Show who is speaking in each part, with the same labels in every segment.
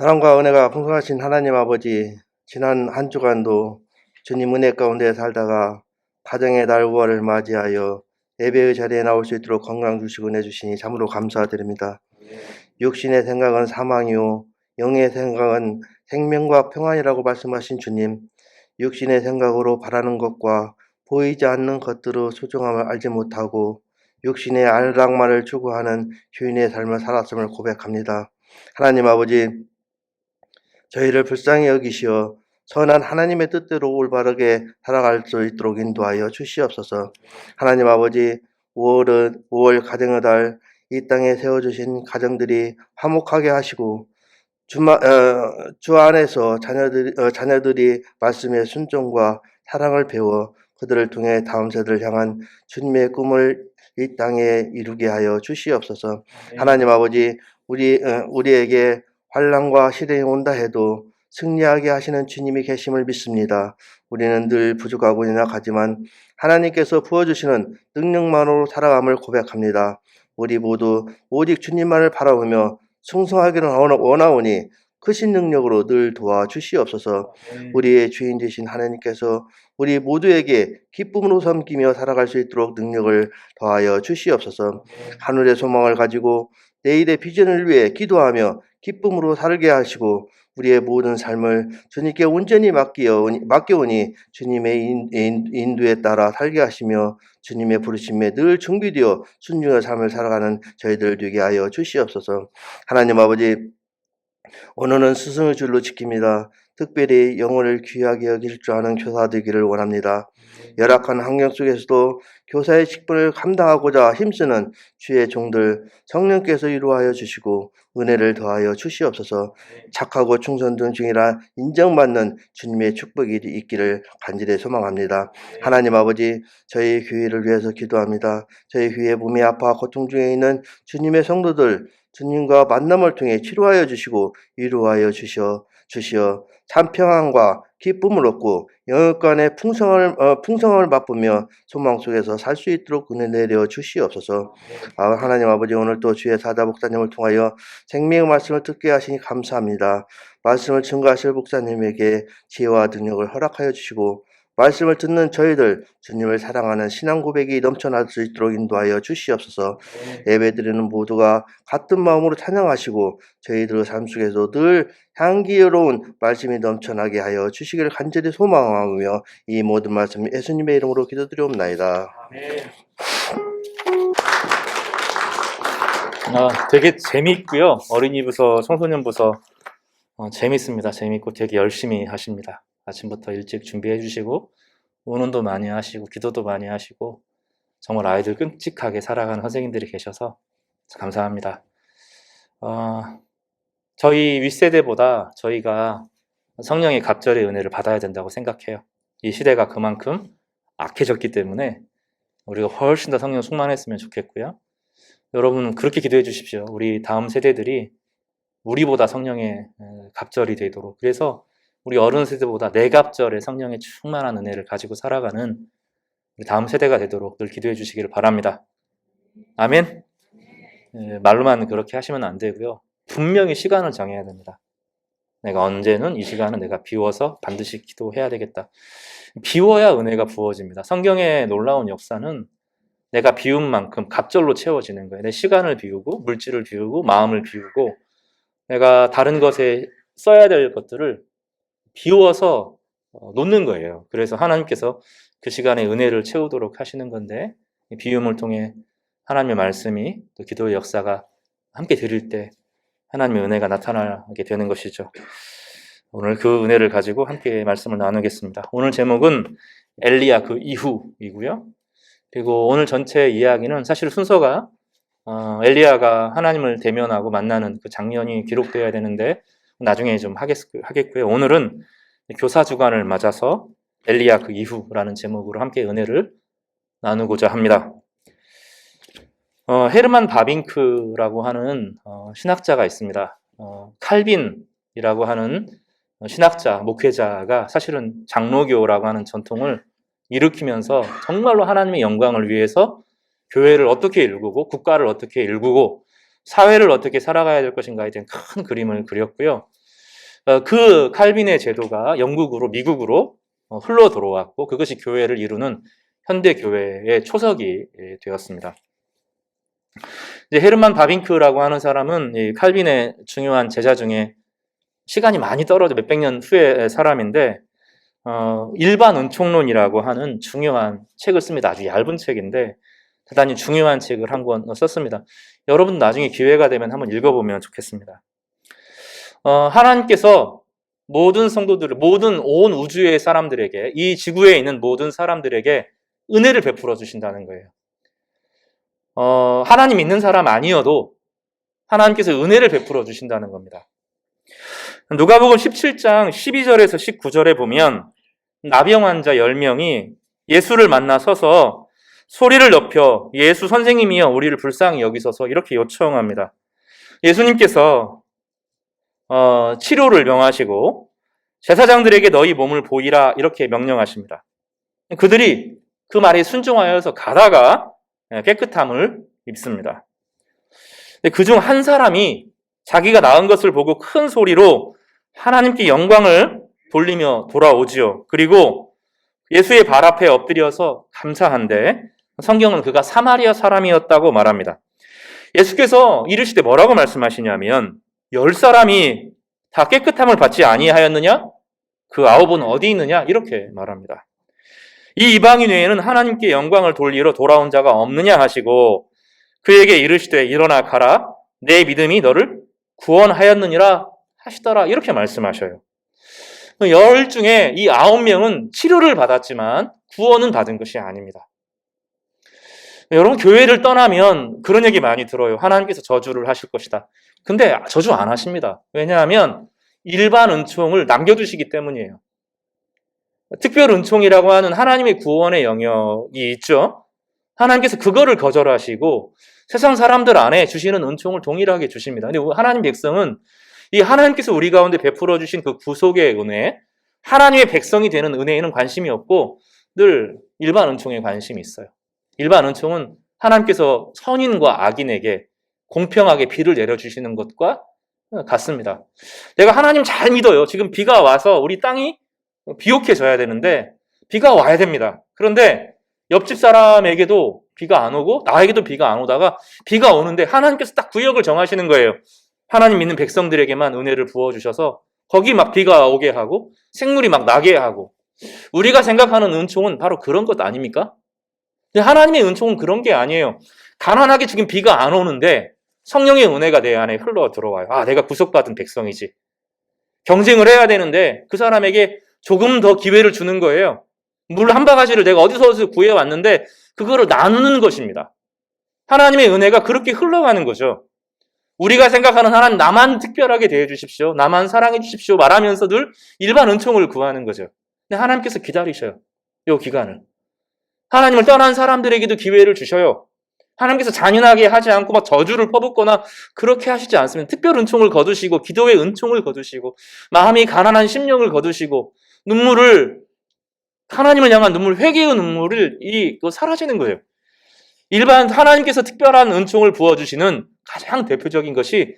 Speaker 1: 사랑과 은혜가 풍성하신 하나님 아버지, 지난 한 주간도 주님 은혜 가운데 살다가 가정의 날 5월을 맞이하여 예배의 자리에 나올 수 있도록 건강 주시고 은혜 주시니 참으로 감사드립니다. 육신의 생각은 사망이요 영의 생각은 생명과 평안이라고 말씀하신 주님, 육신의 생각으로 바라는 것과 보이지 않는 것들의 소중함을 알지 못하고 육신의 안락만을 추구하는 죄인의 삶을 살았음을 고백합니다. 하나님 아버지, 저희를 불쌍히 여기시어 선한 하나님의 뜻대로 올바르게 살아갈 수 있도록 인도하여 주시옵소서. 하나님 아버지, 5월 가정의 달, 이 땅에 세워주신 가정들이 화목하게 하시고 주 안에서 자녀들이 말씀의 순종과 사랑을 배워 그들을 통해 다음 세대를 향한 주님의 꿈을 이 땅에 이루게 하여 주시옵소서. 하나님 아버지, 우리에게 환난과 시련이 온다 해도 승리하게 하시는 주님이 계심을 믿습니다. 우리는 늘 부족하고 연약하지만 하나님께서 부어주시는 능력만으로 살아감을 고백합니다. 우리 모두 오직 주님만을 바라보며 충성하기를 원하오니 크신 능력으로 늘 도와주시옵소서. 우리의 주인 되신 하나님께서 우리 모두에게 기쁨으로 섬기며 살아갈 수 있도록 능력을 더하여 주시옵소서. 하늘의 소망을 가지고 내일의 비전을 위해 기도하며 기쁨으로 살게 하시고 우리의 모든 삶을 주님께 온전히 맡겨오니 주님의 인도에 따라 살게 하시며 주님의 부르심에 늘 준비되어 순종의 삶을 살아가는 저희들 되게 하여 주시옵소서. 하나님 아버지, 오늘은 스승의 줄로 지킵니다. 특별히 영혼을 귀하게 여길 줄 아는 교사 되기를 원합니다. 열악한 환경 속에서도 교사의 직분을 감당하고자 힘쓰는 주의 종들 성령께서 위로하여 주시고 은혜를 더하여 주시옵소서. 착하고 충성된 중이라 인정받는 주님의 축복이 있기를 간절히 소망합니다. 하나님 아버지, 저희 교회를 위해서 기도합니다. 저희 교회 몸이 아파 고통 중에 있는 주님의 성도들 주님과 만남을 통해 치료하여 주시고 위로하여 주시어 참 평안과 기쁨을 얻고 영육간의 풍성함을 맛보며 소망 속에서 살 수 있도록 은혜 내려 주시옵소서. 하나님 아버지, 오늘 또 주의 사자 목사님을 통하여 생명의 말씀을 듣게 하시니 감사합니다. 말씀을 증거하실 목사님에게 지혜와 능력을 허락하여 주시고 말씀을 듣는 저희들 주님을 사랑하는 신앙 고백이 넘쳐날 수 있도록 인도하여 주시옵소서. 예배드리는 모두가 같은 마음으로 찬양하시고 저희들의 삶 속에서 늘 향기로운 말씀이 넘쳐나게 하여 주시기를 간절히 소망하며 이 모든 말씀 예수님의 이름으로 기도드리옵나이다.
Speaker 2: 되게 재미있고요. 어린이부서, 청소년부서 재밌습니다. 재밌고 되게 열심히 하십니다. 아침부터 일찍 준비해 주시고 운동도 많이 하시고 기도도 많이 하시고 정말 아이들 끔찍하게 살아가는 선생님들이 계셔서 감사합니다. 저희 윗세대보다 저희가 성령의 갑절의 은혜를 받아야 된다고 생각해요. 이 시대가 그만큼 악해졌기 때문에 우리가 훨씬 더 성령 충만했으면 좋겠고요. 여러분 그렇게 기도해 주십시오. 우리 다음 세대들이 우리보다 성령의 갑절이 되도록, 그래서 우리 어른 세대보다 내갑절의 성령의 충만한 은혜를 가지고 살아가는 우리 다음 세대가 되도록 늘 기도해 주시기를 바랍니다. 아멘. 말로만 그렇게 하시면 안 되고요. 분명히 시간을 정해야 됩니다. 내가 언제는 이 시간은 내가 비워서 반드시 기도해야 되겠다. 비워야 은혜가 부어집니다. 성경의 놀라운 역사는 내가 비운 만큼 갑절로 채워지는 거예요. 내 시간을 비우고 물질을 비우고 마음을 비우고 내가 다른 것에 써야 될 것들을 비워서 놓는 거예요. 그래서 하나님께서 그 시간에 은혜를 채우도록 하시는 건데, 이 비움을 통해 하나님의 말씀이 또 기도의 역사가 함께 드릴 때 하나님의 은혜가 나타나게 되는 것이죠. 오늘 그 은혜를 가지고 함께 말씀을 나누겠습니다. 오늘 제목은 엘리야 그 이후이고요. 그리고 오늘 전체 이야기는 사실 순서가 엘리야가 하나님을 대면하고 만나는 그 장면이 기록되어야 되는데 나중에 좀 하겠고요. 오늘은 교사 주간을 맞아서 엘리야 그 이후라는 제목으로 함께 은혜를 나누고자 합니다. 헤르만 바빙크라고 하는 신학자가 있습니다. 칼빈이라고 하는 신학자, 목회자가 사실은 장로교라고 하는 전통을 일으키면서 정말로 하나님의 영광을 위해서 교회를 어떻게 일구고 국가를 어떻게 일구고 사회를 어떻게 살아가야 될 것인가에 대한 큰 그림을 그렸고요. 그 칼빈의 제도가 영국으로 미국으로 흘러 들어왔고 그것이 교회를 이루는 현대 교회의 초석이 되었습니다. 이제 헤르만 바빙크라고 하는 사람은 이 칼빈의 중요한 제자 중에 시간이 많이 떨어져 몇백 년 후의 사람인데 일반 은총론이라고 하는 중요한 책을 씁니다. 아주 얇은 책인데 대단히 중요한 책을 한 권 썼습니다. 여러분 나중에 기회가 되면 한번 읽어보면 좋겠습니다. 하나님께서 모든 성도들을, 모든 온 우주의 사람들에게, 이 지구에 있는 모든 사람들에게 은혜를 베풀어 주신다는 거예요. 하나님 믿는 사람 아니어도 하나님께서 은혜를 베풀어 주신다는 겁니다. 누가복음 17장 12절에서 19절에 보면 나병 환자 10명이 예수를 만나 서서 소리를 높여 예수 선생님이여 우리를 불쌍히 여기소서 이렇게 요청합니다. 예수님께서 치료를 명하시고 제사장들에게 너희 몸을 보이라 이렇게 명령하십니다. 그들이 그 말에 순종하여서 가다가 깨끗함을 입습니다. 그중 한 사람이 자기가 나은 것을 보고 큰 소리로 하나님께 영광을 돌리며 돌아오지요. 그리고 예수의 발 앞에 엎드려서 감사한데 성경은 그가 사마리아 사람이었다고 말합니다. 예수께서 이르시되 뭐라고 말씀하시냐면 10사람이 다 깨끗함을 받지 아니하였느냐? 그 9은 어디 있느냐? 이렇게 말합니다. 이 이방인 외에는 하나님께 영광을 돌리러 돌아온 자가 없느냐 하시고 그에게 이르시되 일어나 가라 내 믿음이 너를 구원하였느니라 하시더라 이렇게 말씀하셔요. 10 중에 이 9명은 치료를 받았지만 구원은 받은 것이 아닙니다. 여러분 교회를 떠나면 그런 얘기 많이 들어요. 하나님께서 저주를 하실 것이다. 근데 저주 안 하십니다. 왜냐하면 일반 은총을 남겨두시기 때문이에요. 특별 은총이라고 하는 하나님의 구원의 영역이 있죠. 하나님께서 그거를 거절하시고 세상 사람들 안에 주시는 은총을 동일하게 주십니다. 근데 하나님 백성은 이 하나님께서 우리 가운데 베풀어 주신 그 구속의 은혜, 하나님의 백성이 되는 은혜에는 관심이 없고 늘 일반 은총에 관심이 있어요. 일반 은총은 하나님께서 선인과 악인에게 공평하게 비를 내려주시는 것과 같습니다. 내가 하나님 잘 믿어요. 지금 비가 와서 우리 땅이 비옥해져야 되는데 비가 와야 됩니다. 그런데 옆집 사람에게도 비가 안 오고 나에게도 비가 안 오다가 비가 오는데 하나님께서 딱 구역을 정하시는 거예요. 하나님 믿는 백성들에게만 은혜를 부어주셔서 거기 막 비가 오게 하고 생물이 막 나게 하고 우리가 생각하는 은총은 바로 그런 것 아닙니까? 근데 하나님의 은총은 그런 게 아니에요. 가난하게 지금 비가 안 오는데 성령의 은혜가 내 안에 흘러 들어와요. 아, 내가 구속받은 백성이지. 경쟁을 해야 되는데 그 사람에게 조금 더 기회를 주는 거예요. 물 한 바가지를 내가 어디서 구해왔는데 그거를 나누는 것입니다. 하나님의 은혜가 그렇게 흘러가는 거죠. 우리가 생각하는 하나님 나만 특별하게 대해 주십시오. 나만 사랑해 주십시오. 말하면서 늘 일반 은총을 구하는 거죠. 근데 하나님께서 기다리셔요. 이 기간을. 하나님을 떠난 사람들에게도 기회를 주셔요. 하나님께서 잔인하게 하지 않고 막 저주를 퍼붓거나 그렇게 하시지 않습니다. 특별 은총을 거두시고 기도의 은총을 거두시고 마음이 가난한 심령을 거두시고 눈물을 하나님을 향한 눈물, 회개의 눈물을 사라지는 거예요. 일반 하나님께서 특별한 은총을 부어주시는 가장 대표적인 것이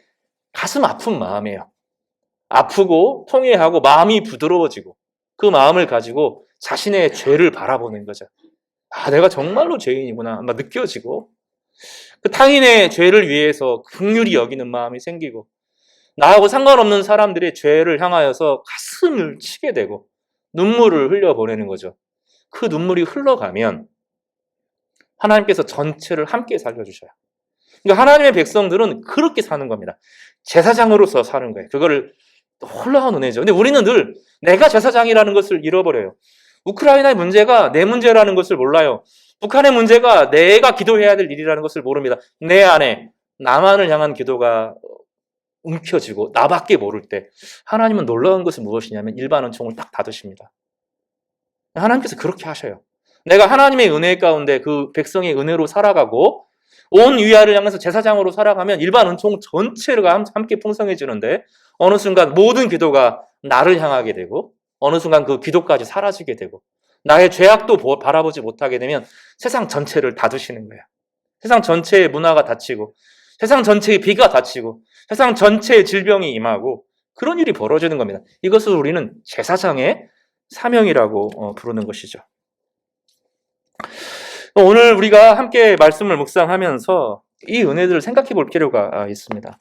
Speaker 2: 가슴 아픈 마음이에요. 아프고 통회하고 마음이 부드러워지고 그 마음을 가지고 자신의 죄를 바라보는 거죠. 아, 내가 정말로 죄인이구나 막 느껴지고 그 타인의 죄를 위해서 긍휼히 여기는 마음이 생기고 나하고 상관없는 사람들의 죄를 향하여서 가슴을 치게 되고 눈물을 흘려보내는 거죠. 그 눈물이 흘러가면 하나님께서 전체를 함께 살려주셔요. 그러니까 하나님의 백성들은 그렇게 사는 겁니다. 제사장으로서 사는 거예요. 그거를 놀라운 은혜죠. 근데 우리는 늘 내가 제사장이라는 것을 잃어버려요. 우크라이나의 문제가 내 문제라는 것을 몰라요. 북한의 문제가 내가 기도해야 될 일이라는 것을 모릅니다. 내 안에 나만을 향한 기도가 움켜쥐고 나밖에 모를 때 하나님은 놀라운 것은 무엇이냐면 일반 은총을 딱 닫으십니다. 하나님께서 그렇게 하셔요. 내가 하나님의 은혜 가운데 그 백성의 은혜로 살아가고 온 위아를 향해서 제사장으로 살아가면 일반 은총 전체가 함께 풍성해지는데 어느 순간 모든 기도가 나를 향하게 되고 어느 순간 그 기도까지 사라지게 되고 나의 죄악도 바라보지 못하게 되면 세상 전체를 닫으시는 거예요. 세상 전체의 문화가 닫히고 세상 전체의 비가 닫히고 세상 전체의 질병이 임하고 그런 일이 벌어지는 겁니다. 이것을 우리는 제사장의 사명이라고 부르는 것이죠. 오늘 우리가 함께 말씀을 묵상하면서 이 은혜들을 생각해 볼 필요가 있습니다.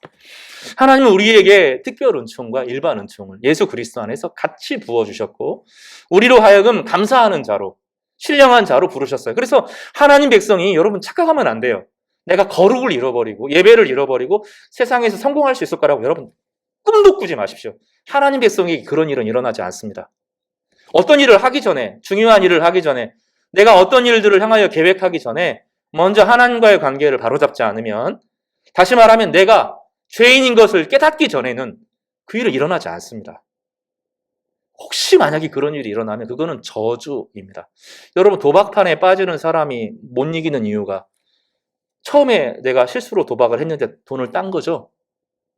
Speaker 2: 하나님은 우리에게 특별 은총과 일반 은총을 예수 그리스도 안에서 같이 부어주셨고 우리로 하여금 감사하는 자로 신령한 자로 부르셨어요. 그래서 하나님 백성이 여러분 착각하면 안 돼요. 내가 거룩을 잃어버리고 예배를 잃어버리고 세상에서 성공할 수 있을 거라고 여러분 꿈도 꾸지 마십시오. 하나님 백성에게 그런 일은 일어나지 않습니다. 어떤 일을 하기 전에, 중요한 일을 하기 전에, 내가 어떤 일들을 향하여 계획하기 전에 먼저 하나님과의 관계를 바로잡지 않으면, 다시 말하면 내가 죄인인 것을 깨닫기 전에는 그 일은 일어나지 않습니다. 혹시 만약에 그런 일이 일어나면 그거는 저주입니다. 여러분, 도박판에 빠지는 사람이 못 이기는 이유가 처음에 내가 실수로 도박을 했는데 돈을 딴 거죠.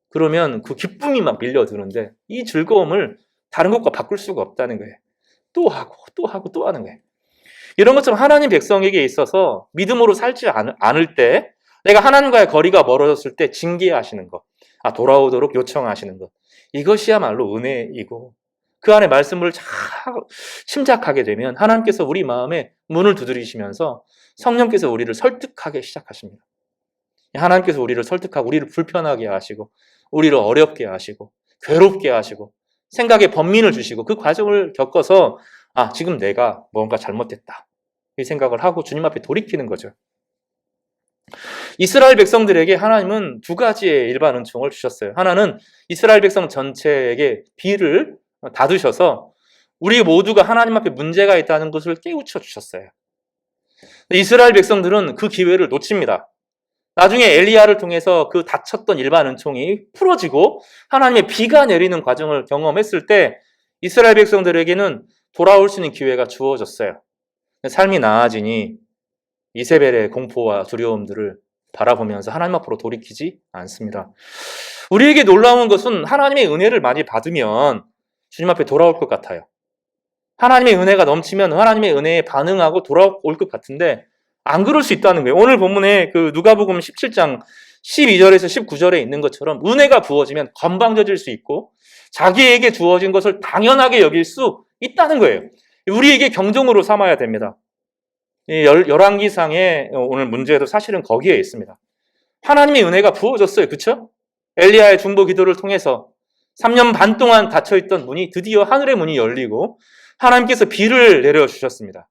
Speaker 2: 그러면 그 기쁨이 막 밀려드는데 이 즐거움을 다른 것과 바꿀 수가 없다는 거예요. 또 하고 또 하고 또 하는 거예요. 이런 것처럼 하나님 백성에게 있어서 믿음으로 살지 않을 때, 내가 하나님과의 거리가 멀어졌을 때 징계하시는 것, 돌아오도록 요청하시는 것, 이것이야말로 은혜이고, 그 안에 말씀을 잘 침작하게 되면 하나님께서 우리 마음에 문을 두드리시면서 성령께서 우리를 설득하게 시작하십니다. 하나님께서 우리를 설득하고 우리를 불편하게 하시고 우리를 어렵게 하시고 괴롭게 하시고 생각에 번민을 주시고, 그 과정을 겪어서 지금 내가 뭔가 잘못됐다 이 생각을 하고 주님 앞에 돌이키는 거죠. 이스라엘 백성들에게 하나님은 두 가지의 일반 은총을 주셨어요. 하나는 이스라엘 백성 전체에게 비를 닫으셔서 우리 모두가 하나님 앞에 문제가 있다는 것을 깨우쳐 주셨어요. 이스라엘 백성들은 그 기회를 놓칩니다. 나중에 엘리야를 통해서 그 닫혔던 일반 은총이 풀어지고 하나님의 비가 내리는 과정을 경험했을 때 이스라엘 백성들에게는 돌아올 수 있는 기회가 주어졌어요. 삶이 나아지니 이세벨의 공포와 두려움들을 바라보면서 하나님 앞으로 돌이키지 않습니다. 우리에게 놀라운 것은 하나님의 은혜를 많이 받으면 주님 앞에 돌아올 것 같아요. 하나님의 은혜가 넘치면 하나님의 은혜에 반응하고 돌아올 것 같은데 안 그럴 수 있다는 거예요. 오늘 본문에 그 누가복음 17장 12절에서 19절에 있는 것처럼 은혜가 부어지면 건방져질 수 있고 자기에게 주어진 것을 당연하게 여길 수 있다는 거예요. 우리에게 경종으로 삼아야 됩니다. 열왕기상의 오늘 문제도 사실은 거기에 있습니다. 하나님의 은혜가 부어졌어요. 그렇죠? 엘리야의 중보 기도를 통해서 3년 반 동안 닫혀있던 문이 드디어 하늘의 문이 열리고 하나님께서 비를 내려주셨습니다.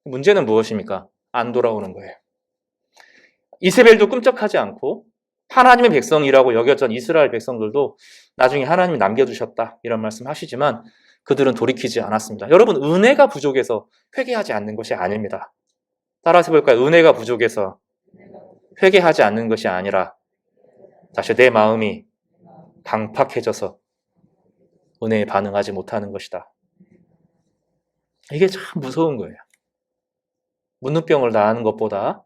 Speaker 2: 문제는 무엇입니까? 안 돌아오는 거예요. 이세벨도 끔찍하지 않고 하나님의 백성이라고 여겨졌던 이스라엘 백성들도 나중에 하나님이 남겨두셨다 이런 말씀 하시지만 그들은 돌이키지 않았습니다. 여러분, 은혜가 부족해서 회개하지 않는 것이 아닙니다. 따라서 볼까요? 은혜가 부족해서 회개하지 않는 것이 아니라 다시 내 마음이 강팍해져서 은혜에 반응하지 못하는 것이다. 이게 참 무서운 거예요. 문둥병을 나는 것보다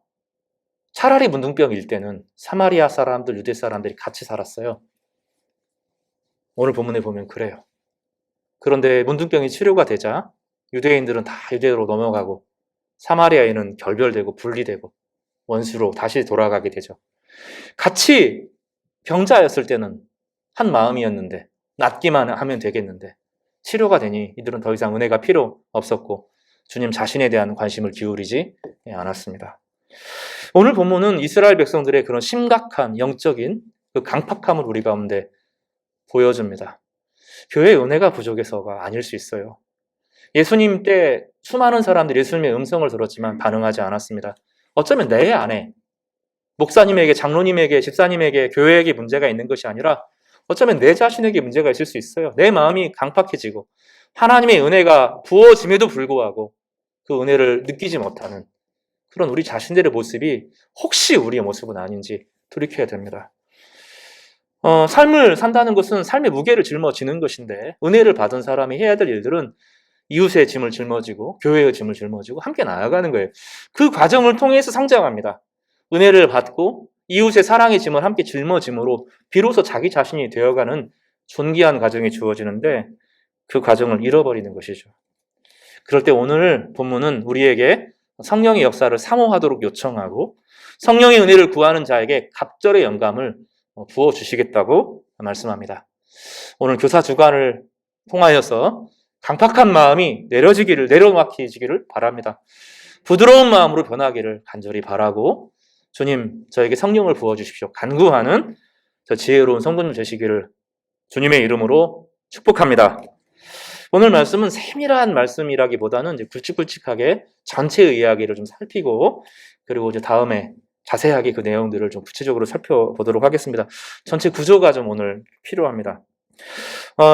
Speaker 2: 차라리 문둥병일 때는 사마리아 사람들, 유대 사람들이 같이 살았어요. 오늘 본문에 보면 그래요. 그런데 문둥병이 치료가 되자 유대인들은 다 유대로 넘어가고 사마리아인은 결별되고 분리되고 원수로 다시 돌아가게 되죠. 같이 병자였을 때는 한 마음이었는데 낫기만 하면 되겠는데 치료가 되니 이들은 더 이상 은혜가 필요 없었고 주님 자신에 대한 관심을 기울이지 않았습니다. 오늘 본문은 이스라엘 백성들의 그런 심각한 영적인 그 강팍함을 우리 가운데 보여줍니다. 교회의 은혜가 부족해서가 아닐 수 있어요. 예수님 때 수많은 사람들이 예수님의 음성을 들었지만 반응하지 않았습니다. 어쩌면 내 안에 목사님에게, 장로님에게, 집사님에게, 교회에게 문제가 있는 것이 아니라 어쩌면 내 자신에게 문제가 있을 수 있어요. 내 마음이 강팍해지고 하나님의 은혜가 부어짐에도 불구하고 그 은혜를 느끼지 못하는 그런 우리 자신들의 모습이 혹시 우리의 모습은 아닌지 돌이켜야 됩니다. 삶을 산다는 것은 삶의 무게를 짊어지는 것인데 은혜를 받은 사람이 해야 될 일들은 이웃의 짐을 짊어지고 교회의 짐을 짊어지고 함께 나아가는 거예요. 그 과정을 통해서 성장합니다. 은혜를 받고 이웃의 사랑의 짐을 함께 짊어짐으로 비로소 자기 자신이 되어가는 존귀한 과정이 주어지는데 그 과정을 잃어버리는 것이죠. 그럴 때 오늘 본문은 우리에게 성령의 역사를 사모하도록 요청하고 성령의 은혜를 구하는 자에게 갑절의 영감을 부어주시겠다고 말씀합니다. 오늘 교사 주간을 통하여서 강팍한 마음이 내려막히지기를 바랍니다. 부드러운 마음으로 변하기를 간절히 바라고 주님 저에게 성령을 부어주십시오. 간구하는 저 지혜로운 성도님 되시기를 주님의 이름으로 축복합니다. 오늘 말씀은 세밀한 말씀이라기보다는 이제 굵직굵직하게 전체의 이야기를 좀 살피고 그리고 이제 다음에 자세하게 그 내용들을 좀 구체적으로 살펴보도록 하겠습니다. 전체 구조가 좀 오늘 필요합니다.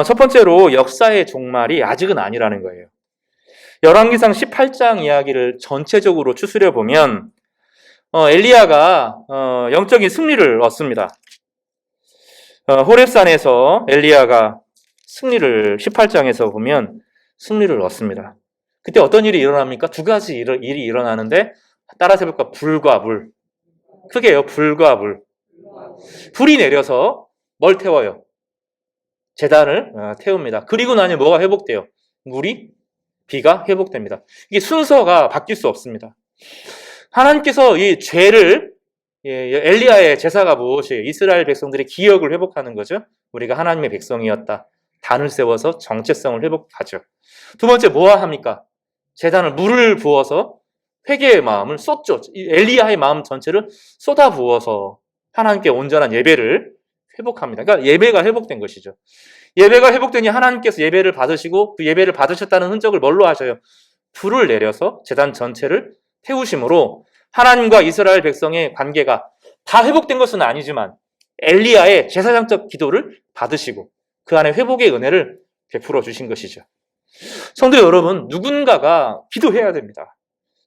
Speaker 2: 첫 번째로 역사의 종말이 아직은 아니라는 거예요. 열왕기상 18장 이야기를 전체적으로 추스려 보면 엘리야가 영적인 승리를 얻습니다. 호렙산에서 엘리야가 승리를 18장에서 보면 승리를 얻습니다. 그때 어떤 일이 일어납니까? 두 가지 일이 일어나는데 따라서 해볼까? 불과 물. 크게 해요. 불과 물. 불이 내려서 뭘 태워요? 제단을 태웁니다. 그리고 나니 뭐가 회복돼요? 비가 회복됩니다. 이게 순서가 바뀔 수 없습니다. 하나님께서 이 죄를 엘리야의 제사가 무엇이에요? 이스라엘 백성들의 기억을 회복하는 거죠. 우리가 하나님의 백성이었다. 단을 세워서 정체성을 회복하죠. 두 번째 뭐가 합니까? 제단을 물을 부어서 회개의 마음을 쏟죠. 엘리야의 마음 전체를 쏟아 부어서 하나님께 온전한 예배를 회복합니다. 그러니까 예배가 회복된 것이죠. 예배가 회복되니 하나님께서 예배를 받으시고 그 예배를 받으셨다는 흔적을 뭘로 하셔요? 불을 내려서 제단 전체를 태우심으로 하나님과 이스라엘 백성의 관계가 다 회복된 것은 아니지만 엘리야의 제사장적 기도를 받으시고 그 안에 회복의 은혜를 베풀어 주신 것이죠. 성도 여러분, 누군가가 기도해야 됩니다.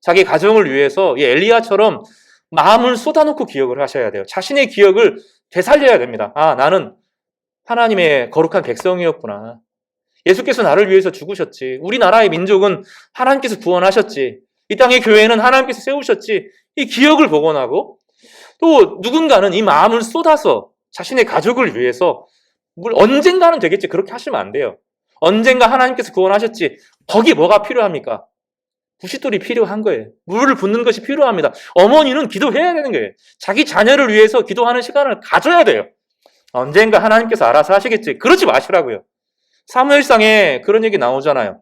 Speaker 2: 자기 가정을 위해서 이 엘리야처럼 마음을 쏟아놓고 기억을 하셔야 돼요. 자신의 기억을 되살려야 됩니다. 아, 나는 하나님의 거룩한 백성이었구나. 예수께서 나를 위해서 죽으셨지. 우리나라의 민족은 하나님께서 구원하셨지. 이 땅의 교회는 하나님께서 세우셨지. 이 기억을 복원하고 또 누군가는 이 마음을 쏟아서 자신의 가족을 위해서 언젠가는 되겠지. 그렇게 하시면 안 돼요. 언젠가 하나님께서 구원하셨지. 거기 뭐가 필요합니까? 부싯돌이 필요한 거예요. 물을 붓는 것이 필요합니다. 어머니는 기도해야 되는 거예요. 자기 자녀를 위해서 기도하는 시간을 가져야 돼요. 언젠가 하나님께서 알아서 하시겠지. 그러지 마시라고요. 사무엘상에 그런 얘기 나오잖아요.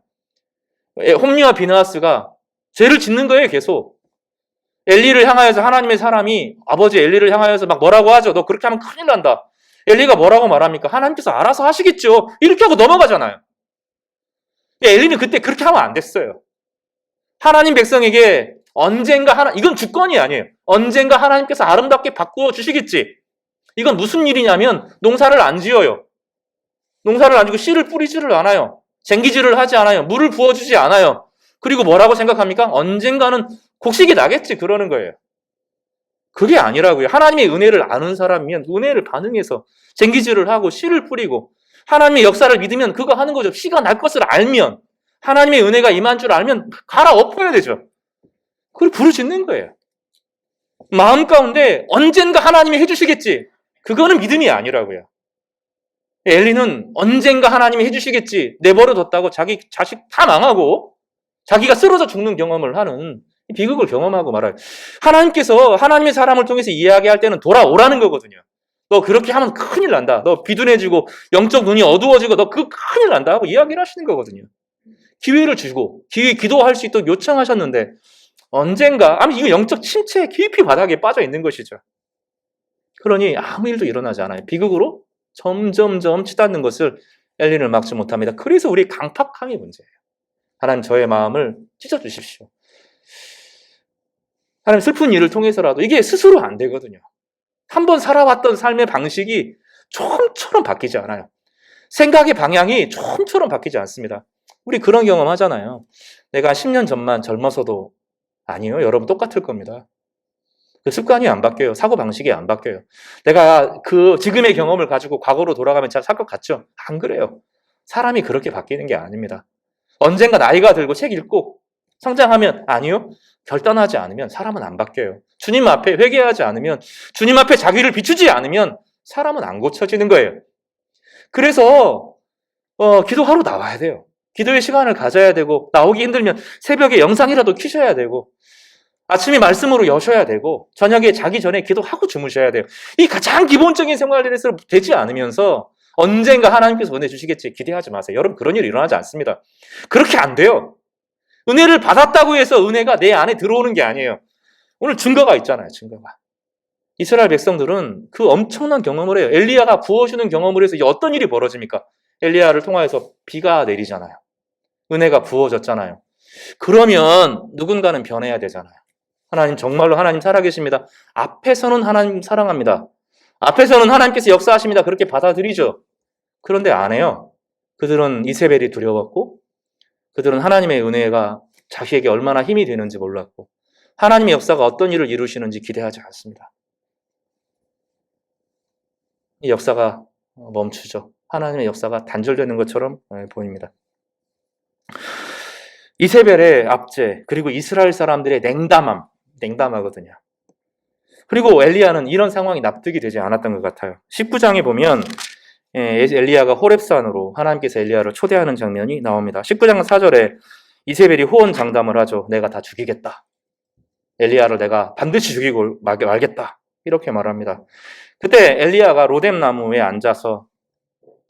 Speaker 2: 홈리와 비느하스가 죄를 짓는 거예요, 계속. 엘리를 향하여서 하나님의 사람이 아버지 엘리를 향하여서 막 뭐라고 하죠. 너 그렇게 하면 큰일 난다. 엘리가 뭐라고 말합니까? 하나님께서 알아서 하시겠죠. 이렇게 하고 넘어가잖아요. 엘리는 그때 그렇게 하면 안 됐어요. 하나님 백성에게 언젠가 이건 주권이 아니에요. 언젠가 하나님께서 아름답게 바꾸어 주시겠지. 이건 무슨 일이냐면 농사를 안 지어요. 농사를 안 지고 씨를 뿌리지를 않아요. 쟁기질을 하지 않아요. 물을 부어주지 않아요. 그리고 뭐라고 생각합니까? 언젠가는 곡식이 나겠지 그러는 거예요. 그게 아니라고요. 하나님의 은혜를 아는 사람이면 은혜를 반응해서 쟁기질을 하고 씨를 뿌리고 하나님의 역사를 믿으면 그거 하는 거죠. 씨가 날 것을 알면 하나님의 은혜가 임한 줄 알면 갈아엎어야 되죠. 그걸 부르짖는 거예요. 마음 가운데 언젠가 하나님이 해주시겠지. 그거는 믿음이 아니라고요. 엘리는 언젠가 하나님이 해주시겠지 내버려뒀다고 자기 자식 다 망하고 자기가 쓰러져 죽는 경험을 하는 비극을 경험하고 말아요. 하나님께서 하나님의 사람을 통해서 이야기할 때는 돌아오라는 거거든요. 너 그렇게 하면 큰일 난다. 너 비둔해지고 영적 눈이 어두워지고 너 그거 큰일 난다 하고 이야기를 하시는 거거든요. 기회를 주고 기도할 수 있도록 요청하셨는데 언젠가 아니 이거 영적 침체에 깊이 바닥에 빠져 있는 것이죠. 그러니 아무 일도 일어나지 않아요. 비극으로 점점점 치닫는 것을 엘리는 막지 못합니다. 그래서 우리 강팍함이 문제예요. 하나님 저의 마음을 찢어주십시오. 하나님 슬픈 일을 통해서라도 이게 스스로 안 되거든요. 한번 살아왔던 삶의 방식이 처음처럼 바뀌지 않아요. 생각의 방향이 처음처럼 바뀌지 않습니다. 우리 그런 경험 하잖아요. 내가 10년 전만 젊어서도 아니요. 여러분 똑같을 겁니다. 그 습관이 안 바뀌어요. 사고방식이 안 바뀌어요. 내가 그 지금의 경험을 가지고 과거로 돌아가면 잘 살 것 같죠? 안 그래요. 사람이 그렇게 바뀌는 게 아닙니다. 언젠가 나이가 들고 책 읽고 성장하면 아니요. 결단하지 않으면 사람은 안 바뀌어요. 주님 앞에 회개하지 않으면 주님 앞에 자기를 비추지 않으면 사람은 안 고쳐지는 거예요. 그래서 기도하러 나와야 돼요. 기도의 시간을 가져야 되고 나오기 힘들면 새벽에 영상이라도 켜셔야 되고 아침에 말씀으로 여셔야 되고 저녁에 자기 전에 기도하고 주무셔야 돼요. 이 가장 기본적인 생활들에서 되지 않으면서 언젠가 하나님께서 은혜 주시겠지 기대하지 마세요. 여러분 그런 일이 일어나지 않습니다. 그렇게 안 돼요. 은혜를 받았다고 해서 은혜가 내 안에 들어오는 게 아니에요. 오늘 증거가 있잖아요. 증거가. 이스라엘 백성들은 그 엄청난 경험을 해요. 엘리야가 부어주는 경험을 해서 어떤 일이 벌어집니까? 엘리야를 통하여서 비가 내리잖아요. 은혜가 부어졌잖아요. 그러면 누군가는 변해야 되잖아요. 하나님 정말로 하나님 살아계십니다. 앞에서는 하나님 사랑합니다. 앞에서는 하나님께서 역사하십니다. 그렇게 받아들이죠. 그런데 안 해요. 그들은 이세벨이 두려웠고 그들은 하나님의 은혜가 자기에게 얼마나 힘이 되는지 몰랐고 하나님의 역사가 어떤 일을 이루시는지 기대하지 않습니다. 이 역사가 멈추죠. 하나님의 역사가 단절되는 것처럼 보입니다. 이세벨의 압제 그리고 이스라엘 사람들의 냉담하거든요. 그리고 엘리야는 이런 상황이 납득이 되지 않았던 것 같아요. 19장에 보면 엘리야가 호렙산으로 하나님께서 엘리야를 초대하는 장면이 나옵니다. 19장 4절에 이세벨이 호언장담을 하죠. 내가 다 죽이겠다. 엘리야를 내가 반드시 죽이고 말겠다. 이렇게 말합니다. 그때 엘리야가 로뎀 나무에 앉아서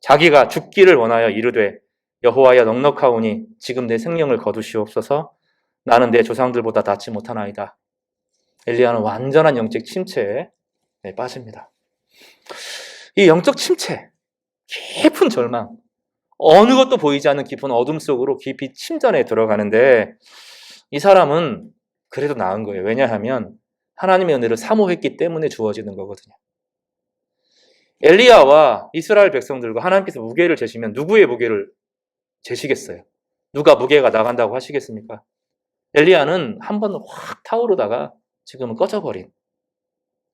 Speaker 2: 자기가 죽기를 원하여 이르되 여호와여 넉넉하오니 지금 내 생명을 거두시옵소서. 나는 내 조상들보다 낫지 못하나이다. 엘리야는 완전한 영적 침체에 빠집니다. 이 영적 침체, 깊은 절망, 어느 것도 보이지 않는 깊은 어둠 속으로 깊이 침전에 들어가는데 이 사람은 그래도 나은 거예요. 왜냐하면 하나님의 은혜를 사모했기 때문에 주어지는 거거든요. 엘리야와 이스라엘 백성들과 하나님께서 무게를 재시면 누구의 무게를 재시겠어요? 누가 무게가 나간다고 하시겠습니까? 엘리야는 한 번 확 타오르다가 지금은 꺼져버린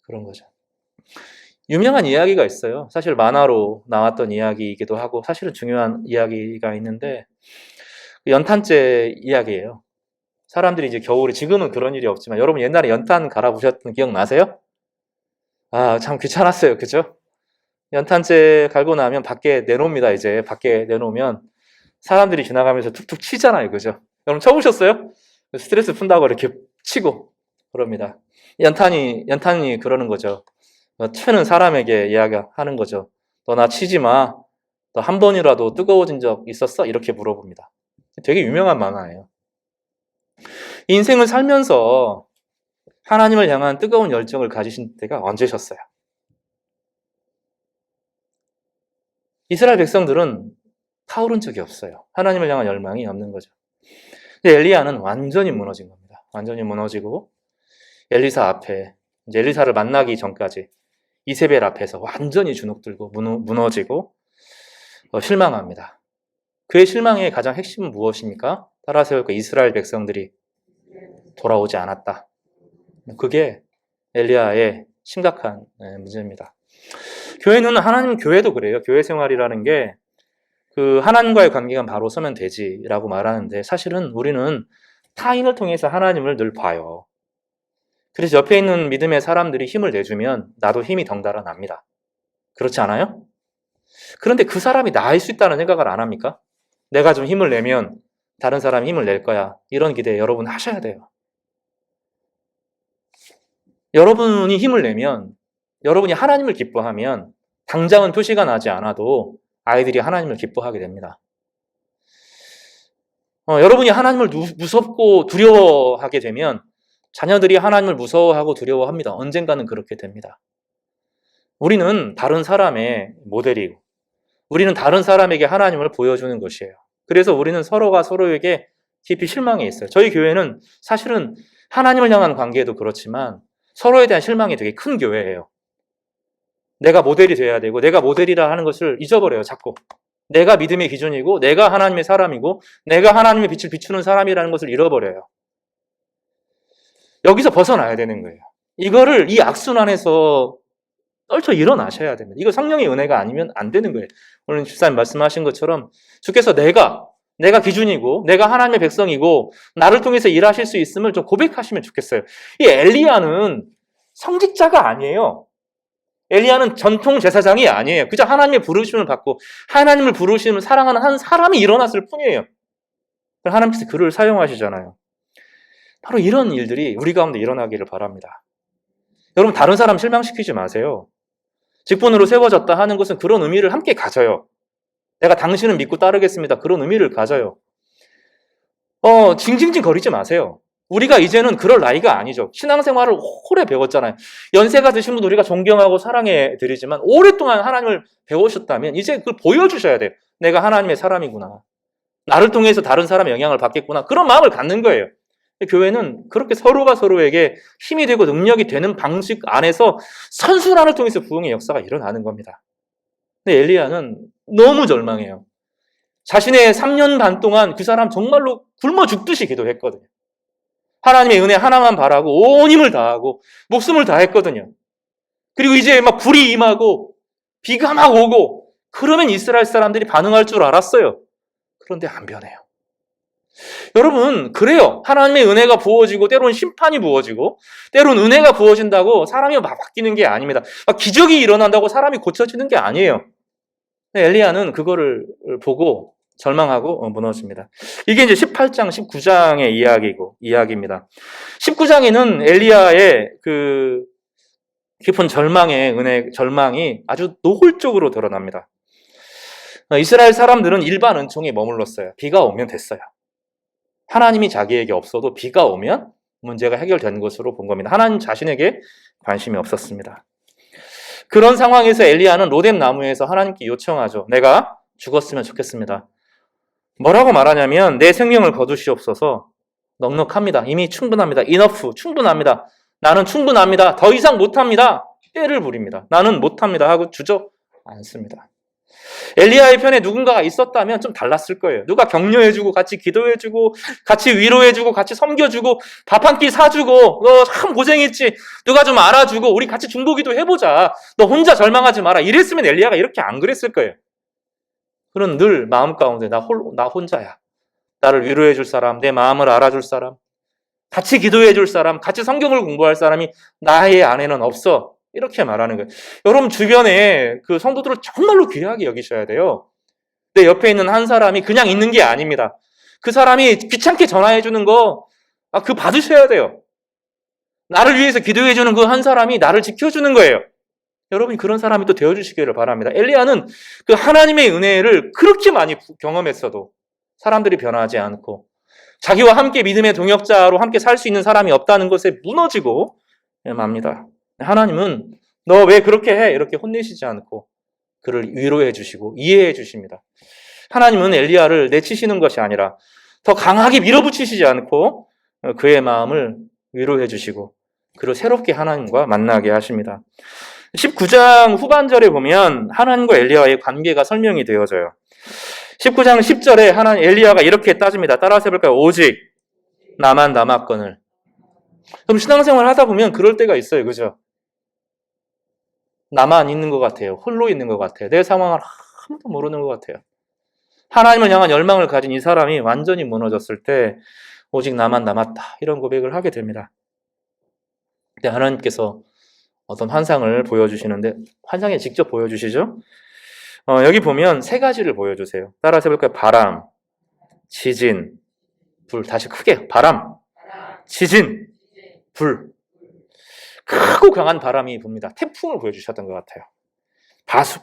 Speaker 2: 그런 거죠. 유명한 이야기가 있어요. 사실 만화로 나왔던 이야기이기도 하고 사실은 중요한 이야기가 있는데 연탄재 이야기예요. 사람들이 이제 겨울에 지금은 그런 일이 없지만 여러분 옛날에 연탄 갈아보셨던 기억 나세요? 아, 참 귀찮았어요. 그죠? 연탄재 갈고 나면 밖에 내놓습니다. 이제 밖에 내놓으면 사람들이 지나가면서 툭툭 치잖아요. 그죠? 여러분 쳐보셨어요? 스트레스 푼다고 이렇게 치고 그럽니다. 연탄이 그러는 거죠. 치는 사람에게 이야기하는 거죠. 너 나 치지 마. 너 한 번이라도 뜨거워진 적 있었어? 이렇게 물어봅니다. 되게 유명한 만화예요. 인생을 살면서 하나님을 향한 뜨거운 열정을 가지신 때가 언제셨어요? 이스라엘 백성들은 타오른 적이 없어요. 하나님을 향한 열망이 없는 거죠. 근데 엘리야는 완전히 무너진 겁니다. 완전히 무너지고 엘리사 앞에 이제 엘리사를 만나기 전까지 이세벨 앞에서 완전히 주눅들고 무너지고 실망합니다. 그의 실망의 가장 핵심은 무엇입니까? 따라 세울 그 이스라엘 백성들이 돌아오지 않았다. 그게 엘리야의 심각한 문제입니다. 교회는 하나님 교회도 그래요. 교회 생활이라는 게 그 하나님과의 관계가 바로 서면 되지라고 말하는데 사실은 우리는 타인을 통해서 하나님을 늘 봐요. 그래서 옆에 있는 믿음의 사람들이 힘을 내주면 나도 힘이 덩달아 납니다. 그렇지 않아요? 그런데 그 사람이 나을 수 있다는 생각을 안 합니까? 내가 좀 힘을 내면 다른 사람이 힘을 낼 거야. 이런 기대 여러분 하셔야 돼요. 여러분이 힘을 내면 여러분이 하나님을 기뻐하면 당장은 표시가 나지 않아도 아이들이 하나님을 기뻐하게 됩니다. 여러분이 하나님을 무섭고 두려워하게 되면 자녀들이 하나님을 무서워하고 두려워합니다. 언젠가는 그렇게 됩니다. 우리는 다른 사람의 모델이고 우리는 다른 사람에게 하나님을 보여주는 것이에요. 그래서 우리는 서로가 서로에게 깊이 실망해 있어요. 저희 교회는 사실은 하나님을 향한 관계도 그렇지만 서로에 대한 실망이 되게 큰 교회예요. 내가 모델이 돼야 되고 내가 모델이라 하는 것을 잊어버려요. 자꾸. 내가 믿음의 기준이고 내가 하나님의 사람이고 내가 하나님의 빛을 비추는 사람이라는 것을 잃어버려요. 여기서 벗어나야 되는 거예요. 이거를 이 악순환에서 떨쳐 일어나셔야 됩니다. 이거 성령의 은혜가 아니면 안 되는 거예요. 오늘 집사님 말씀하신 것처럼 주께서 내가 기준이고 내가 하나님의 백성이고 나를 통해서 일하실 수 있음을 좀 고백하시면 좋겠어요. 이 엘리야는 성직자가 아니에요. 엘리야는 전통 제사장이 아니에요. 그저 하나님의 부르심을 받고 하나님을 부르심을 사랑하는 한 사람이 일어났을 뿐이에요. 하나님께서 그를 사용하시잖아요. 바로 이런 일들이 우리 가운데 일어나기를 바랍니다. 여러분 다른 사람 실망시키지 마세요. 직분으로 세워졌다 하는 것은 그런 의미를 함께 가져요. 내가 당신을 믿고 따르겠습니다. 그런 의미를 가져요. 징징징 거리지 마세요. 우리가 이제는 그럴 나이가 아니죠. 신앙생활을 오래 배웠잖아요. 연세가 드신 분 우리가 존경하고 사랑해 드리지만 오랫동안 하나님을 배우셨다면 이제 그걸 보여주셔야 돼요. 내가 하나님의 사람이구나. 나를 통해서 다른 사람의 영향을 받겠구나. 그런 마음을 갖는 거예요. 교회는 그렇게 서로가 서로에게 힘이 되고 능력이 되는 방식 안에서 선순환을 통해서 부흥의 역사가 일어나는 겁니다. 근데 엘리야는 너무 절망해요. 자신의 3년 반 동안 그 사람 정말로 굶어 죽듯이 기도했거든요. 하나님의 은혜 하나만 바라고 온 힘을 다하고 목숨을 다했거든요. 그리고 이제 막 불이 임하고 비가 막 오고 그러면 이스라엘 사람들이 반응할 줄 알았어요. 그런데 안 변해요. 여러분, 그래요. 하나님의 은혜가 부어지고 때로는 심판이 부어지고 때로는 은혜가 부어진다고 사람이 막 바뀌는 게 아닙니다. 막 기적이 일어난다고 사람이 고쳐지는 게 아니에요. 엘리야는 그거를 보고 절망하고 무너집니다. 이게 이제 18장, 19장의 이야기입니다. 19장에는 엘리야의 그 깊은 절망이 아주 노골적으로 드러납니다. 이스라엘 사람들은 일반 은총에 머물렀어요. 비가 오면 됐어요. 하나님이 자기에게 없어도 비가 오면 문제가 해결된 것으로 본 겁니다. 하나님 자신에게 관심이 없었습니다. 그런 상황에서 엘리야는 로뎀 나무에서 하나님께 요청하죠. 내가 죽었으면 좋겠습니다. 뭐라고 말하냐면 내 생명을 거두시옵소서. 넉넉합니다. 이미 충분합니다. enough, 충분합니다. 나는 충분합니다. 더 이상 못합니다. 떼를 부립니다. 나는 못합니다 하고 주저앉습니다. 엘리야의 편에 누군가가 있었다면 좀 달랐을 거예요. 누가 격려해주고 같이 기도해주고 같이 위로해주고 같이 섬겨주고 밥 한 끼 사주고 너 참 고생했지. 누가 좀 알아주고 우리 같이 중보기도 해보자. 너 혼자 절망하지 마라. 이랬으면 엘리야가 이렇게 안 그랬을 거예요. 그는 늘 마음 가운데 나 혼자야. 나를 위로해줄 사람, 내 마음을 알아줄 사람, 같이 기도해줄 사람, 같이 성경을 공부할 사람이 나의 안에는 없어. 이렇게 말하는 거예요. 여러분 주변에 그 성도들을 정말로 귀하게 여기셔야 돼요. 내 옆에 있는 한 사람이 그냥 있는 게 아닙니다. 그 사람이 귀찮게 전화해주는 거, 그거 받으셔야 돼요. 나를 위해서 기도해주는 그 한 사람이 나를 지켜주는 거예요. 여러분이 그런 사람이 또 되어주시기를 바랍니다. 엘리야는 그 하나님의 은혜를 그렇게 많이 경험했어도 사람들이 변하지 않고 자기와 함께 믿음의 동역자로 함께 살 수 있는 사람이 없다는 것에 무너지고 맙니다. 하나님은 너 왜 그렇게 해? 이렇게 혼내시지 않고 그를 위로해 주시고 이해해 주십니다. 하나님은 엘리야를 내치시는 것이 아니라 더 강하게 밀어붙이시지 않고 그의 마음을 위로해 주시고 그를 새롭게 하나님과 만나게 하십니다. 19장 후반절에 보면 하나님과 엘리야의 관계가 설명이 되어져요. 19장 10절에 엘리야가 이렇게 따집니다. 따라서 해볼까요? 오직 나만 남았거늘. 그럼 신앙생활 하다 보면 그럴 때가 있어요. 그죠? 나만 있는 것 같아요. 홀로 있는 것 같아요. 내 상황을 아무도 모르는 것 같아요. 하나님을 향한 열망을 가진 이 사람이 완전히 무너졌을 때 오직 나만 남았다. 이런 고백을 하게 됩니다. 근데 하나님께서 어떤 환상을 보여주시는데 환상에 직접 보여주시죠? 여기 보면 세 가지를 보여주세요. 따라서 해볼까요? 바람, 지진, 불. 다시 크게 바람, 지진, 불. 크고 강한 바람이 붑니다. 태풍을 보여주셨던 것 같아요.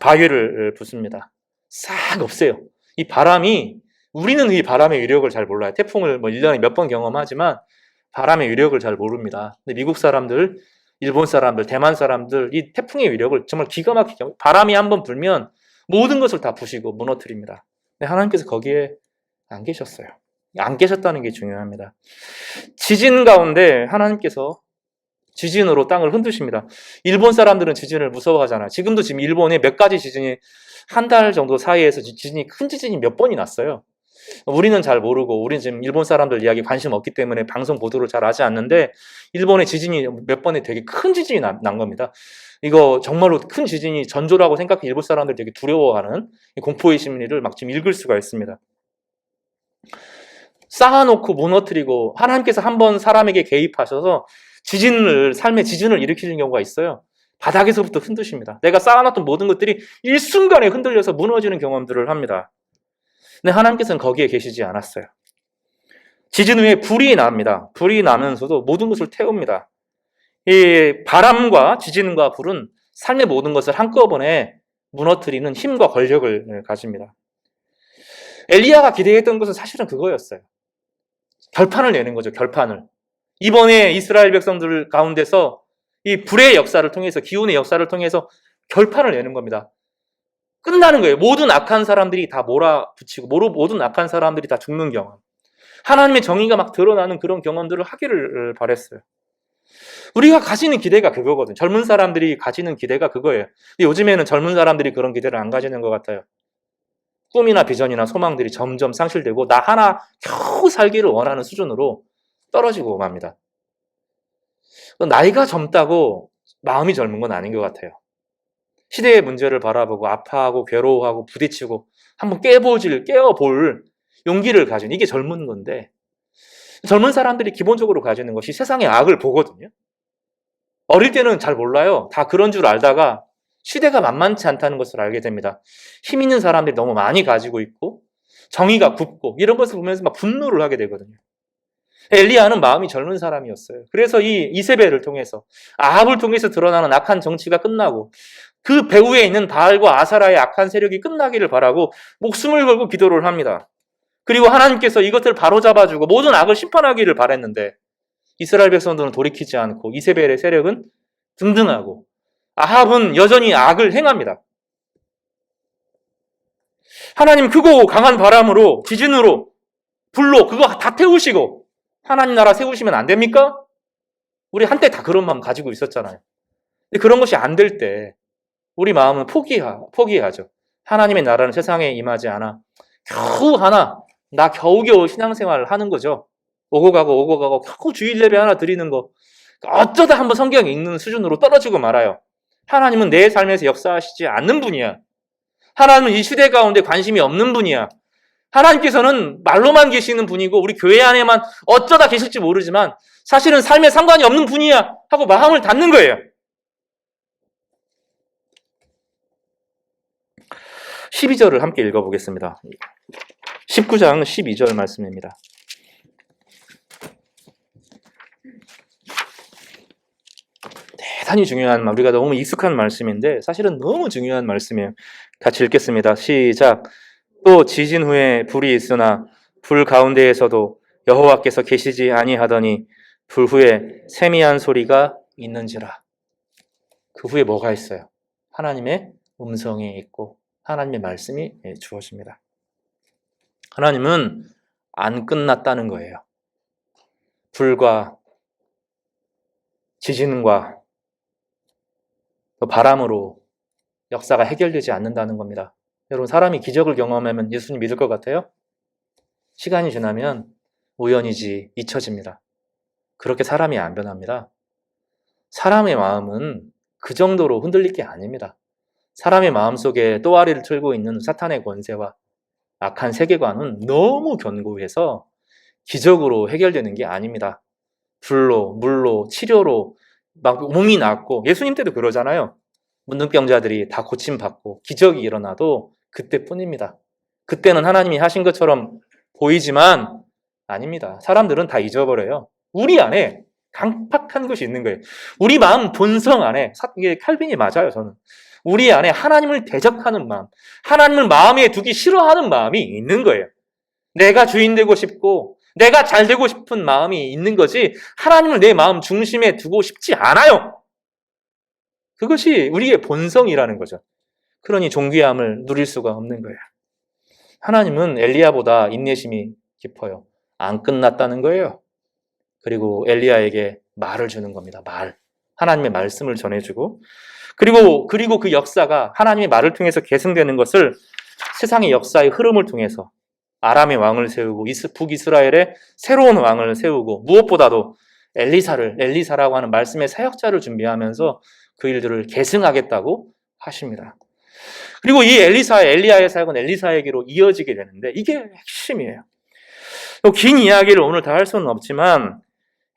Speaker 2: 바위를 붓습니다. 싹 없애요. 이 바람이 우리는 이 바람의 위력을 잘 몰라요. 태풍을 1년에 몇 번 경험하지만 바람의 위력을 잘 모릅니다. 근데 미국 사람들, 일본 사람들, 대만 사람들 이 태풍의 위력을 정말 기가 막히게 바람이 한번 불면 모든 것을 다 부시고 무너뜨립니다. 근데 하나님께서 거기에 안 계셨어요. 안 계셨다는 게 중요합니다. 지진 가운데 하나님께서 지진으로 땅을 흔드십니다. 일본 사람들은 지진을 무서워하잖아요. 지금도 지금 일본에 몇 가지 지진이 한 달 정도 사이에서 큰 지진이 몇 번이 났어요. 우리는 잘 모르고 우리는 지금 일본 사람들 이야기 관심 없기 때문에 방송 보도를 잘 하지 않는데 일본의 지진이 몇 번에 되게 큰 지진이 난 겁니다. 이거 정말로 큰 지진이 전조라고 생각해 일본 사람들이 되게 두려워하는 공포의 심리를 막 지금 읽을 수가 있습니다. 쌓아놓고 무너뜨리고 하나님께서 한번 사람에게 개입하셔서 삶의 지진을 일으키는 경우가 있어요. 바닥에서부터 흔드십니다. 내가 쌓아놨던 모든 것들이 일순간에 흔들려서 무너지는 경험들을 합니다. 근데 하나님께서는 거기에 계시지 않았어요. 지진 후에 불이 납니다. 불이 나면서도 모든 것을 태웁니다. 이 바람과 지진과 불은 삶의 모든 것을 한꺼번에 무너뜨리는 힘과 권력을 가집니다. 엘리야가 기대했던 것은 사실은 그거였어요. 결판을 내는 거죠, 결판을. 이번에 이스라엘 백성들 가운데서 이 불의 역사를 통해서, 기운의 역사를 통해서 결판을 내는 겁니다. 끝나는 거예요. 모든 악한 사람들이 다 몰아붙이고, 모든 악한 사람들이 다 죽는 경험. 하나님의 정의가 막 드러나는 그런 경험들을 하기를 바랬어요. 우리가 가지는 기대가 그거거든요. 젊은 사람들이 가지는 기대가 그거예요. 근데 요즘에는 젊은 사람들이 그런 기대를 안 가지는 것 같아요. 꿈이나 비전이나 소망들이 점점 상실되고 나 하나 겨우 살기를 원하는 수준으로 떨어지고 맙니다. 나이가 젊다고 마음이 젊은 건 아닌 것 같아요. 시대의 문제를 바라보고 아파하고 괴로워하고 부딪히고 한번 깨어볼 용기를 가진, 이게 젊은 건데, 젊은 사람들이 기본적으로 가지는 것이 세상의 악을 보거든요. 어릴 때는 잘 몰라요. 다 그런 줄 알다가 시대가 만만치 않다는 것을 알게 됩니다. 힘 있는 사람들이 너무 많이 가지고 있고 정의가 굽고 이런 것을 보면서 막 분노를 하게 되거든요. 엘리야는 마음이 젊은 사람이었어요. 그래서 이 이세벨을 통해서, 아합을 통해서 드러나는 악한 정치가 끝나고 그 배후에 있는 바알과 아사라의 악한 세력이 끝나기를 바라고 목숨을 걸고 기도를 합니다. 그리고 하나님께서 이것을 바로잡아주고 모든 악을 심판하기를 바랬는데 이스라엘 백성들은 돌이키지 않고 이세벨의 세력은 등등하고 아합은 여전히 악을 행합니다. 하나님 크고 강한 바람으로, 지진으로, 불로 그거 다 태우시고 하나님 나라 세우시면 안 됩니까? 우리 한때 다 그런 마음 가지고 있었잖아요. 근데 그런 것이 안 될 때 우리 마음은 포기하죠. 하나님의 나라는 세상에 임하지 않아. 나 겨우겨우 신앙생활을 하는 거죠. 오고 가고 겨우 주일 예배 하나 드리는 거. 어쩌다 한번 성경 읽는 수준으로 떨어지고 말아요. 하나님은 내 삶에서 역사하시지 않는 분이야. 하나님은 이 시대 가운데 관심이 없는 분이야. 하나님께서는 말로만 계시는 분이고 우리 교회 안에만 어쩌다 계실지 모르지만 사실은 삶에 상관이 없는 분이야 하고 마음을 닫는 거예요. 12절을 함께 읽어보겠습니다. 19장 12절 말씀입니다. 대단히 중요한, 우리가 너무 익숙한 말씀인데 사실은 너무 중요한 말씀이에요. 같이 읽겠습니다. 시작. 또 지진 후에 불이 있으나 불 가운데에서도 여호와께서 계시지 아니하더니 불 후에 세미한 소리가 있는지라. 그 후에 뭐가 있어요? 하나님의 음성이 있고 하나님의 말씀이 주어집니다. 하나님은 안 끝났다는 거예요. 불과 지진과 바람으로 역사가 해결되지 않는다는 겁니다. 여러분, 사람이 기적을 경험하면 예수님 믿을 것 같아요? 시간이 지나면 우연이지 잊혀집니다. 그렇게 사람이 안 변합니다. 사람의 마음은 그 정도로 흔들릴 게 아닙니다. 사람의 마음속에 또아리를 틀고 있는 사탄의 권세와 악한 세계관은 너무 견고해서 기적으로 해결되는 게 아닙니다. 불로, 물로, 치료로 막 몸이 낫고, 예수님 때도 그러잖아요. 문둥병자들이 다 고침받고 기적이 일어나도 그때뿐입니다. 그때는 하나님이 하신 것처럼 보이지만 아닙니다. 사람들은 다 잊어버려요. 우리 안에 강팍한 것이 있는 거예요. 우리 마음 본성 안에, 이게 칼빈이 맞아요, 저는. 우리 안에 하나님을 대적하는 마음, 하나님을 마음에 두기 싫어하는 마음이 있는 거예요. 내가 주인 되고 싶고 내가 잘 되고 싶은 마음이 있는 거지 하나님을 내 마음 중심에 두고 싶지 않아요. 그것이 우리의 본성이라는 거죠. 그러니 존귀함을 누릴 수가 없는 거예요. 하나님은 엘리야보다 인내심이 깊어요. 안 끝났다는 거예요. 그리고 엘리야에게 말을 주는 겁니다. 하나님의 말씀을 전해주고, 그리고 그 역사가 하나님의 말을 통해서 계승되는 것을 세상의 역사의 흐름을 통해서 아람의 왕을 세우고 북이스라엘의 새로운 왕을 세우고, 무엇보다도 엘리사라고 하는 말씀의 사역자를 준비하면서 그 일들을 계승하겠다고 하십니다. 그리고 이 엘리야의 사역은 엘리사에게로 이어지게 되는데 이게 핵심이에요. 긴 이야기를 오늘 다 할 수는 없지만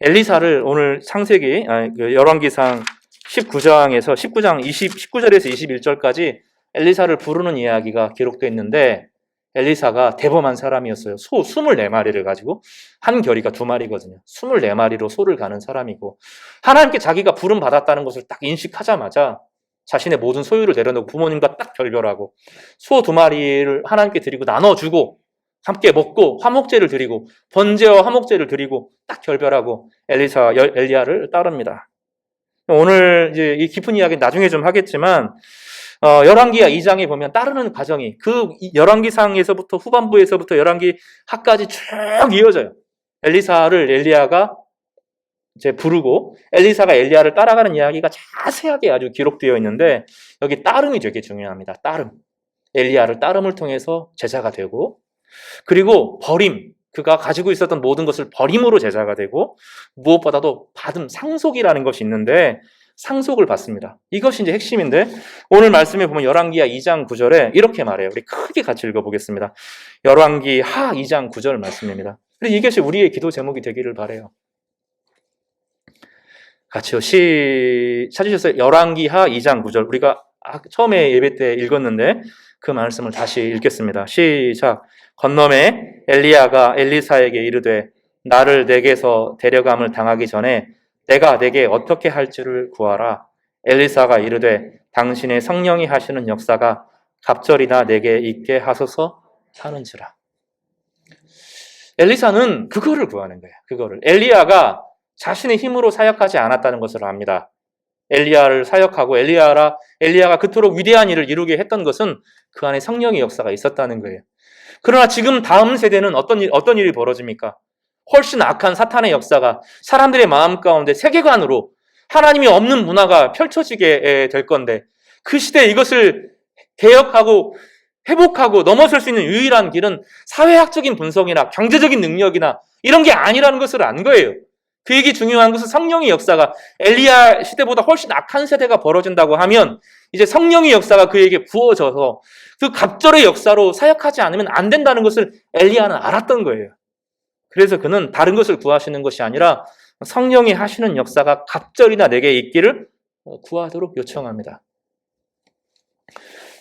Speaker 2: 엘리사를 오늘 열왕기상 19장에서 19절에서 21절까지 엘리사를 부르는 이야기가 기록되어 있는데, 엘리사가 대범한 사람이었어요. 소 24마리를 가지고, 한 겨리가 2마리거든요. 24마리로 소를 가는 사람이고, 하나님께 자기가 부름 받았다는 것을 딱 인식하자마자 자신의 모든 소유를 내려놓고 부모님과 딱 결별하고 소 2마리를 하나님께 드리고 나눠주고 함께 먹고 화목제를 드리고 번제와 화목제를 드리고 딱 결별하고 엘리야를 따릅니다. 오늘 이제 이 깊은 이야기는 나중에 좀 하겠지만 열왕기야 2장에 보면 따르는 과정이 그 열왕기상에서부터 후반부에서부터 열왕기 하까지 쭉 이어져요. 엘리야가 이제 부르고 엘리사가 엘리야를 따라가는 이야기가 자세하게 아주 기록되어 있는데 여기 따름이 되게 중요합니다. 따름. 엘리야를 따름을 통해서 제자가 되고 그리고 버림. 그가 가지고 있었던 모든 것을 버림으로 제자가 되고 무엇보다도 받음, 상속이라는 것이 있는데 상속을 받습니다. 이것이 이제 핵심인데 오늘 말씀에 보면 열왕기하 2장 9절에 이렇게 말해요. 우리 크게 같이 읽어보겠습니다. 열왕기하 2장 9절 말씀입니다. 이것이 우리의 기도 제목이 되기를 바라요. 같이요. 찾으셨어요? 열왕기하 2장 9절. 우리가 처음에 예배 때 읽었는데 그 말씀을 다시 읽겠습니다. 시작. 건너매 엘리야가 엘리사에게 이르되 나를 내게서 데려감을 당하기 전에 내가 내게 어떻게 할지를 구하라. 엘리사가 이르되 당신의 성령이 하시는 역사가 갑절이나 내게 있게 하소서 하는지라. 엘리사는 그거를 구하는 거예요. 그거를. 엘리야가 자신의 힘으로 사역하지 않았다는 것을 압니다. 엘리야를 사역하고 엘리야가 그토록 위대한 일을 이루게 했던 것은 그 안에 성령의 역사가 있었다는 거예요. 그러나 지금 다음 세대는 어떤 일이 벌어집니까? 훨씬 악한 사탄의 역사가 사람들의 마음 가운데 세계관으로 하나님이 없는 문화가 펼쳐지게 될 건데 그 시대에 이것을 개혁하고 회복하고 넘어설 수 있는 유일한 길은 사회학적인 분석이나 경제적인 능력이나 이런 게 아니라는 것을 안 거예요. 그에게 중요한 것은 성령의 역사가 엘리야 시대보다 훨씬 악한 세대가 벌어진다고 하면 이제 성령의 역사가 그에게 부어져서 그 갑절의 역사로 사역하지 않으면 안 된다는 것을 엘리야는 알았던 거예요. 그래서 그는 다른 것을 구하시는 것이 아니라 성령이 하시는 역사가 갑절이나 내게 있기를 구하도록 요청합니다.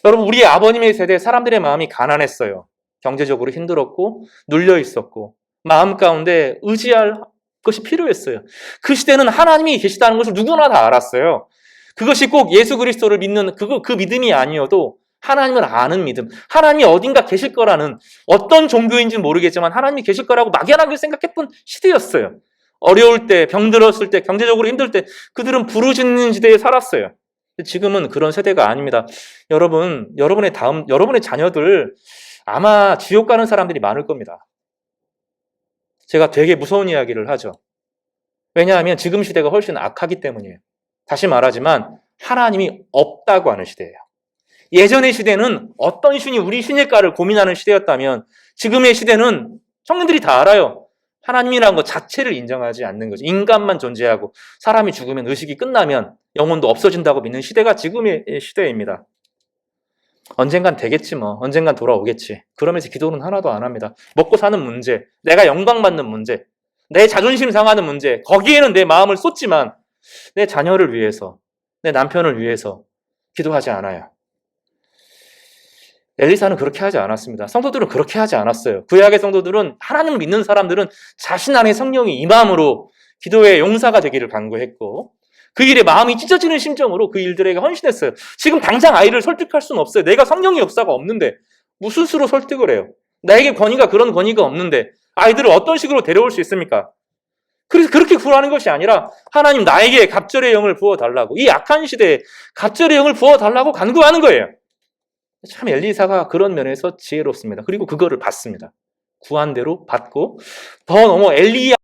Speaker 2: 여러분, 우리의 아버님의 세대 사람들의 마음이 가난했어요. 경제적으로 힘들었고 눌려 있었고 마음 가운데 의지할 것이 필요했어요. 그 시대는 하나님이 계시다는 것을 누구나 다 알았어요. 그것이 꼭 예수 그리스도를 믿는 그 믿음이 아니어도 하나님을 아는 믿음, 하나님이 어딘가 계실 거라는 어떤 종교인지는 모르겠지만 하나님이 계실 거라고 막연하게 생각했던 시대였어요. 어려울 때, 병들었을 때, 경제적으로 힘들 때 그들은 부르짖는 시대에 살았어요. 지금은 그런 세대가 아닙니다. 여러분의 자녀들 아마 지옥 가는 사람들이 많을 겁니다. 제가 되게 무서운 이야기를 하죠. 왜냐하면 지금 시대가 훨씬 악하기 때문이에요. 다시 말하지만 하나님이 없다고 하는 시대예요. 예전의 시대는 어떤 신이 우리 신일까를 고민하는 시대였다면 지금의 시대는 청년들이 다 알아요. 하나님이라는 것 자체를 인정하지 않는 거죠. 인간만 존재하고 사람이 죽으면 의식이 끝나면 영혼도 없어진다고 믿는 시대가 지금의 시대입니다. 언젠간 되겠지 뭐. 언젠간 돌아오겠지. 그러면서 기도는 하나도 안 합니다. 먹고 사는 문제, 내가 영광받는 문제, 내 자존심 상하는 문제, 거기에는 내 마음을 쏟지만 내 자녀를 위해서, 내 남편을 위해서 기도하지 않아요. 엘리사는 그렇게 하지 않았습니다. 성도들은 그렇게 하지 않았어요. 구약의 성도들은 하나님을 믿는 사람들은 자신 안에 성령이 임함으로 기도의 용사가 되기를 간구했고 그 일에 마음이 찢어지는 심정으로 그 일들에게 헌신했어요. 지금 당장 아이를 설득할 수는 없어요. 내가 성령의 역사가 없는데 무슨 수로 설득을 해요? 나에게 그런 권위가 없는데 아이들을 어떤 식으로 데려올 수 있습니까? 그래서 그렇게 구하는 것이 아니라 하나님 나에게 갑절의 영을 부어달라고 이 악한 시대에 갑절의 영을 부어달라고 간구하는 거예요. 참 엘리사가 그런 면에서 지혜롭습니다. 그리고 그거를 받습니다. 구한 대로 받고 더 넘어 엘리야